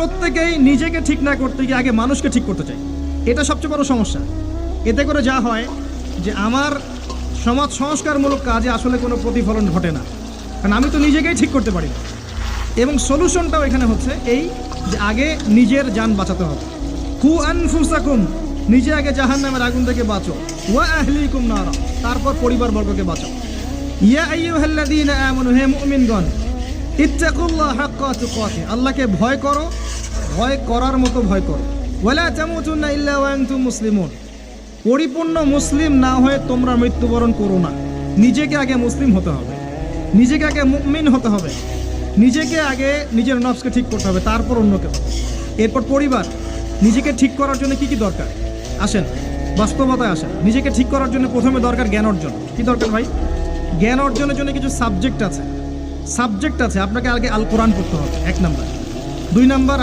প্রত্যেকেই নিজেকে ঠিক না করতে গিয়ে আগে মানুষকে ঠিক করতে চাই। এটা সবচেয়ে বড় সমস্যা। এতে করে যা হয় যে আমার সমাজ সংস্কারমূলক কাজে আসলে কোনো প্রতিফলন ঘটে না, কারণ আমি তো নিজেকেই ঠিক করতে পারি না। এবং সলিউশনটাও এখানে হচ্ছে এই যে আগে নিজের জান বাঁচাতে হবে। কু আনফুসাকুম, নিজে আগে জাহান্নামের আগুন থেকে বাঁচো, ওয়া আহলিকুম নারা, তারপর পরিবারবর্গকে বাঁচাও। ইয়া আইয়ুহাল্লাযীনা আমানু, হে মুমিনগণ, ইত্তাকুল্লাহ হাক্কা তুকাতিহি, আল্লাহকে ভয় করো, ভয় করার মতো ভয় করো। ওয়ালা তামুতুন্না ইল্লা ওয়া আনতুম মুসলিমুন, পরিপূর্ণ মুসলিম না হয়ে তোমরা মৃত্যুবরণ করো না। নিজেকে আগে মুসলিম হতে হবে, নিজেকে আগে মুমিন হতে হবে, নিজেকে আগে নিজের নফসকে ঠিক করতে হবে, তারপর অন্যকে হবে। এরপর পরিবার। নিজেকে ঠিক করার জন্য কি কি দরকার আসেন, বাস্তবতায় আসেন। নিজেকে ঠিক করার জন্য প্রথমে দরকার জ্ঞান অর্জন। কি দরকার ভাই? জ্ঞান অর্জনের জন্য কিছু সাবজেক্ট আছে। আপনাকে আগে আল কোরআন পড়তে হবে, 1 নাম্বার। 2 নাম্বার